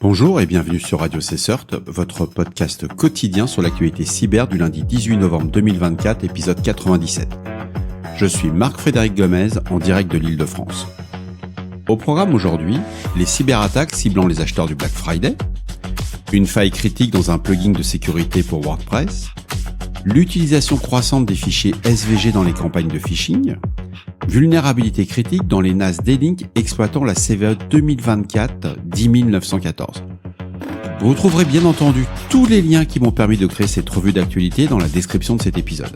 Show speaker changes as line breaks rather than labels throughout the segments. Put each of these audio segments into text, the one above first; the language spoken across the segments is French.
Bonjour et bienvenue sur Radio CSERT, votre podcast quotidien sur l'actualité cyber du lundi 18 novembre 2024, épisode 97. Je suis Marc-Frédéric Gomez, en direct de l'Île-de-France. Au programme aujourd'hui, les cyberattaques ciblant les acheteurs du Black Friday, une faille critique dans un plugin de sécurité pour WordPress, l'utilisation croissante des fichiers SVG dans les campagnes de phishing, vulnérabilité critique dans les NAS D-Link exploitant la CVE 2024 10914. Vous trouverez bien entendu tous les liens qui m'ont permis de créer cette revue d'actualité dans la description de cet épisode.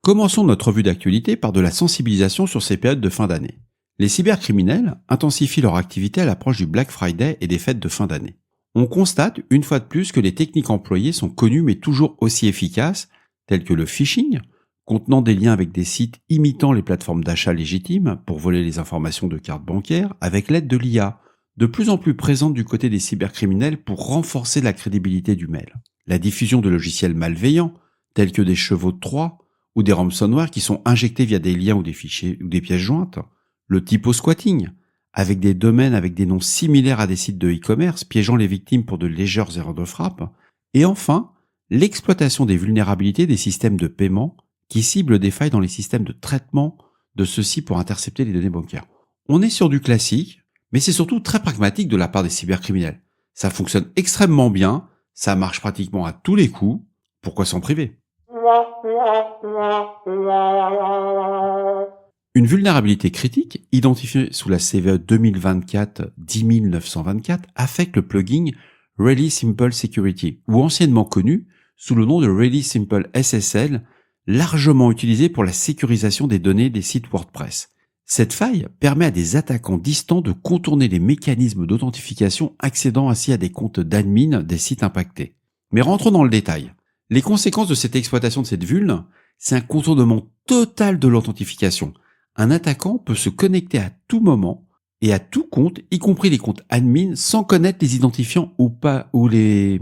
Commençons notre revue d'actualité par de la sensibilisation sur ces périodes de fin d'année. Les cybercriminels intensifient leur activité à l'approche du Black Friday et des fêtes de fin d'année. On constate une fois de plus que les techniques employées sont connues mais toujours aussi efficaces, telles que le phishing, contenant des liens avec des sites imitant les plateformes d'achat légitimes pour voler les informations de cartes bancaires avec l'aide de l'IA, de plus en plus présente du côté des cybercriminels pour renforcer la crédibilité du mail. La diffusion de logiciels malveillants, tels que des chevaux de Troie ou des ransomware qui sont injectés via des liens ou des fichiers ou des pièces jointes, le typo-squatting, avec des domaines avec des noms similaires à des sites de e-commerce piégeant les victimes pour de légères erreurs de frappe, et enfin, l'exploitation des vulnérabilités des systèmes de paiement qui ciblent des failles dans les systèmes de traitement de ceux-ci pour intercepter les données bancaires. On est sur du classique, mais c'est surtout très pragmatique de la part des cybercriminels. Ça fonctionne extrêmement bien, ça marche pratiquement à tous les coups, pourquoi s'en priver ? Une vulnérabilité critique, identifiée sous la CVE 2024 10924, affecte le plugin Really Simple Security, ou anciennement connu sous le nom de Really Simple SSL, largement utilisé pour la sécurisation des données des sites WordPress. Cette faille permet à des attaquants distants de contourner les mécanismes d'authentification, accédant ainsi à des comptes d'admin des sites impactés. Mais rentrons dans le détail. Les conséquences de cette exploitation de cette vulne, c'est un contournement total de l'authentification. Un attaquant peut se connecter à tout moment et à tout compte, y compris les comptes admin, sans connaître les identifiants ou les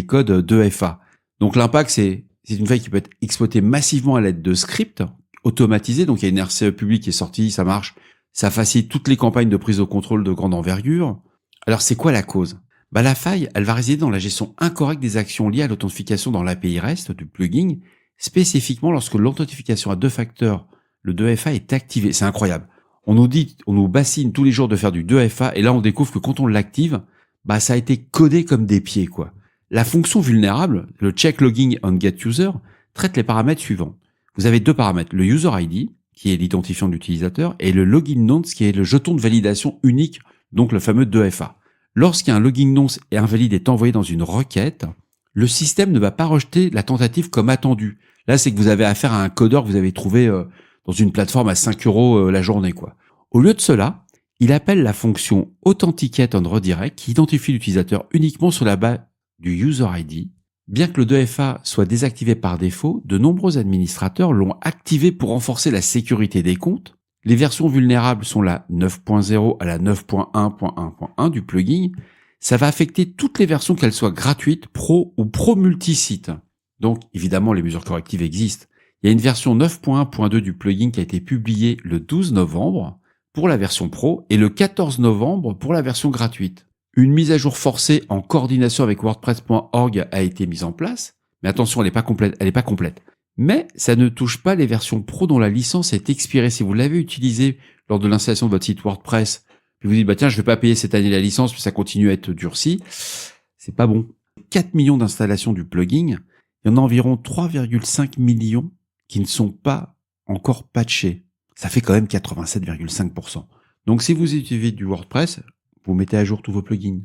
codes 2FA. Donc l'impact, c'est une faille qui peut être exploitée massivement à l'aide de scripts automatisés. Donc il y a une RCE publique qui est sortie, ça marche, ça facilite toutes les campagnes de prise de contrôle de grande envergure. Alors c'est quoi la cause ? La faille, elle va résider dans la gestion incorrecte des actions liées à l'authentification dans l'API REST du plugin, spécifiquement lorsque l'authentification à deux facteurs, le 2FA, est activé. C'est incroyable. On nous bassine tous les jours de faire du 2FA et là on découvre que quand on l'active, ça a été codé comme des pieds, quoi. La fonction vulnérable, le check logging on get user, traite les paramètres suivants. Vous avez deux paramètres, le user ID, qui est l'identifiant de l'utilisateur, et le login nonce, qui est le jeton de validation unique, donc le fameux 2FA. Lorsqu'un login nonce et invalide est envoyé dans une requête, le système ne va pas rejeter la tentative comme attendu. Là, c'est que vous avez affaire à un codeur que vous avez trouvé dans une plateforme à 5 € la journée, quoi. Au lieu de cela, il appelle la fonction Authenticate on Redirect qui identifie l'utilisateur uniquement sur la base du user ID. Bien que le 2FA soit désactivé par défaut, de nombreux administrateurs l'ont activé pour renforcer la sécurité des comptes. Les versions vulnérables sont la 9.0 à la 9.1.1.1 du plugin. Ça va affecter toutes les versions, qu'elles soient gratuites, pro ou pro multisite. Donc, évidemment, les mesures correctives existent. Il y a une version 9.1.2 du plugin qui a été publiée le 12 novembre pour la version pro et le 14 novembre pour la version gratuite. Une mise à jour forcée en coordination avec WordPress.org a été mise en place, mais attention, elle est pas complète. Mais ça ne touche pas les versions pro dont la licence est expirée. Si vous l'avez utilisé lors de l'installation de votre site WordPress, puis vous dites, tiens, je vais pas payer cette année la licence, puis ça continue à être durci, c'est pas bon. 4 millions d'installations du plugin, il y en a environ 3,5 millions qui ne sont pas encore patchés. Ça fait quand même 87,5%. Donc si vous utilisez du WordPress, vous mettez à jour tous vos plugins.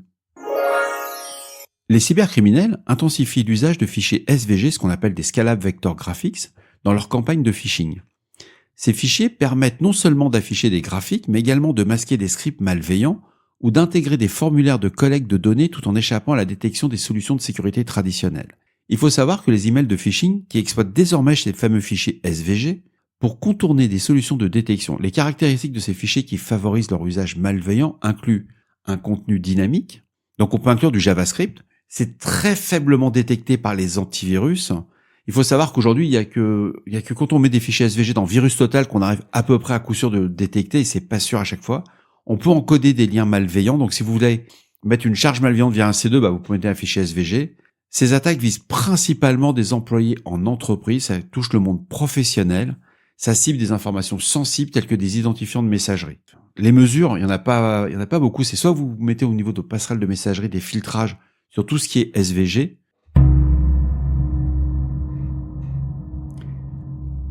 Les cybercriminels intensifient l'usage de fichiers SVG, ce qu'on appelle des Scalable Vector Graphics, dans leur campagne de phishing. Ces fichiers permettent non seulement d'afficher des graphiques, mais également de masquer des scripts malveillants ou d'intégrer des formulaires de collecte de données tout en échappant à la détection des solutions de sécurité traditionnelles. Il faut savoir que les emails de phishing, qui exploitent désormais ces fameux fichiers SVG, pour contourner des solutions de détection, les caractéristiques de ces fichiers qui favorisent leur usage malveillant incluent un contenu dynamique, donc on peut inclure du JavaScript, c'est très faiblement détecté par les antivirus. Il faut savoir qu'aujourd'hui, il y a que quand on met des fichiers SVG dans Virus Total qu'on arrive à peu près à coup sûr de le détecter et c'est pas sûr à chaque fois. On peut encoder des liens malveillants. Donc si vous voulez mettre une charge malveillante via un C2, vous pouvez mettre un fichier SVG. Ces attaques visent principalement des employés en entreprise. Ça touche le monde professionnel. Ça cible des informations sensibles telles que des identifiants de messagerie. Les mesures, il y en a pas beaucoup. C'est soit vous mettez au niveau de passerelles de messagerie des filtrages sur tout ce qui est SVG.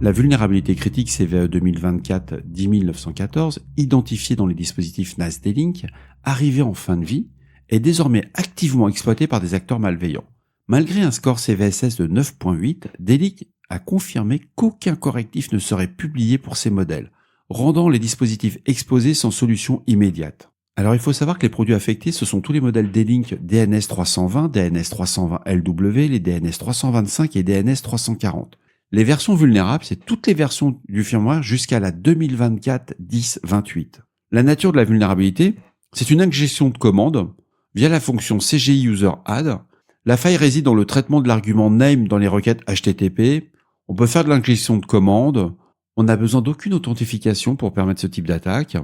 La vulnérabilité critique CVE 2024-10914, identifiée dans les dispositifs NAS D-Link, arrivée en fin de vie, est désormais activement exploitée par des acteurs malveillants. Malgré un score CVSS de 9.8, D-Link a confirmé qu'aucun correctif ne serait publié pour ces modèles, rendant les dispositifs exposés sans solution immédiate. Alors il faut savoir que les produits affectés, ce sont tous les modèles D-Link DNS 320, DNS 320 LW, les DNS 325 et DNS 340. Les versions vulnérables, c'est toutes les versions du firmware jusqu'à la 2024-10-28. La nature de la vulnérabilité, c'est une injection de commande via la fonction CGI User Add. La faille réside dans le traitement de l'argument name dans les requêtes HTTP. On peut faire de l'injection de commande. On n'a besoin d'aucune authentification pour permettre ce type d'attaque.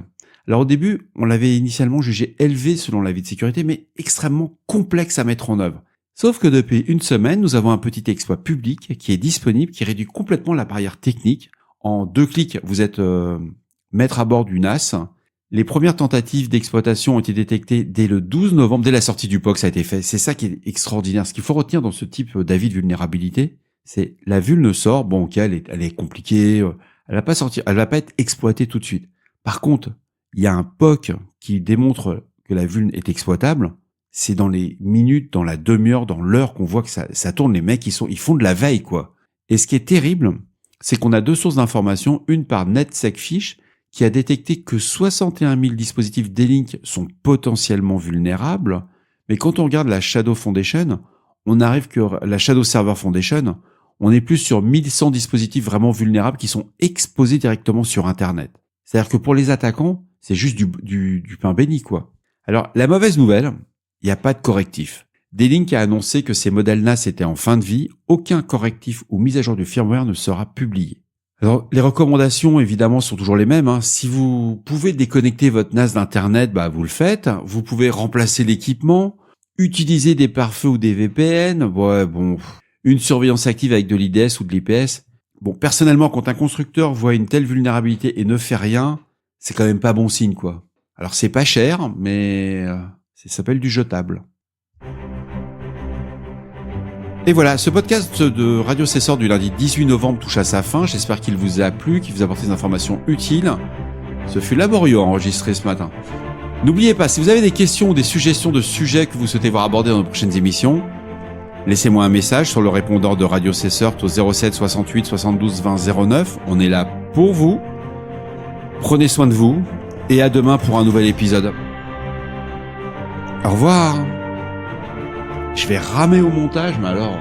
Alors au début, on l'avait initialement jugé élevé selon l'avis de sécurité, mais extrêmement complexe à mettre en œuvre. Sauf que depuis une semaine, nous avons un petit exploit public qui est disponible, qui réduit complètement la barrière technique. En 2 clics, vous êtes maître à bord du NAS. Les premières tentatives d'exploitation ont été détectées dès le 12 novembre, dès la sortie du POC, ça a été fait. C'est ça qui est extraordinaire. Ce qu'il faut retenir dans ce type d'avis de vulnérabilité, c'est la vul ne sort, bon ok, elle est compliquée, elle va pas sortir, elle va pas être exploitée tout de suite. Par contre, il y a un POC qui démontre que la vul est exploitable. C'est dans les minutes, dans la demi-heure, dans l'heure qu'on voit que ça tourne. Les mecs, ils font de la veille, quoi. Et ce qui est terrible, c'est qu'on a 2 sources d'informations. Une par NetSecFish, qui a détecté que 61 000 dispositifs D-Link sont potentiellement vulnérables. Mais quand on regarde la Shadow Foundation, on arrive que la Shadow Server Foundation, on est plus sur 1100 dispositifs vraiment vulnérables qui sont exposés directement sur Internet. C'est-à-dire que pour les attaquants, c'est juste du pain béni, quoi. Alors, la mauvaise nouvelle, il n'y a pas de correctif. D-Link a annoncé que ces modèles NAS étaient en fin de vie. Aucun correctif ou mise à jour du firmware ne sera publié. Alors, les recommandations, évidemment, sont toujours les mêmes. Si vous pouvez déconnecter votre NAS d'Internet, vous le faites. Vous pouvez remplacer l'équipement, utiliser des pare-feux ou des VPN. Une surveillance active avec de l'IDS ou de l'IPS. Bon, personnellement, quand un constructeur voit une telle vulnérabilité et ne fait rien, c'est quand même pas bon signe, quoi. Alors, c'est pas cher, mais ça s'appelle du jetable. Et voilà, ce podcast de Radio Cessor du lundi 18 novembre touche à sa fin. J'espère qu'il vous a plu, qu'il vous a apporté des informations utiles. Ce fut laborieux à enregistrer ce matin. N'oubliez pas, si vous avez des questions ou des suggestions de sujets que vous souhaitez voir abordés dans nos prochaines émissions, laissez-moi un message sur le répondeur de Radio Cessor au 07 68 72 20 09. On est là pour vous. Prenez soin de vous et à demain pour un nouvel épisode. Au revoir. Je vais ramer au montage, mais alors...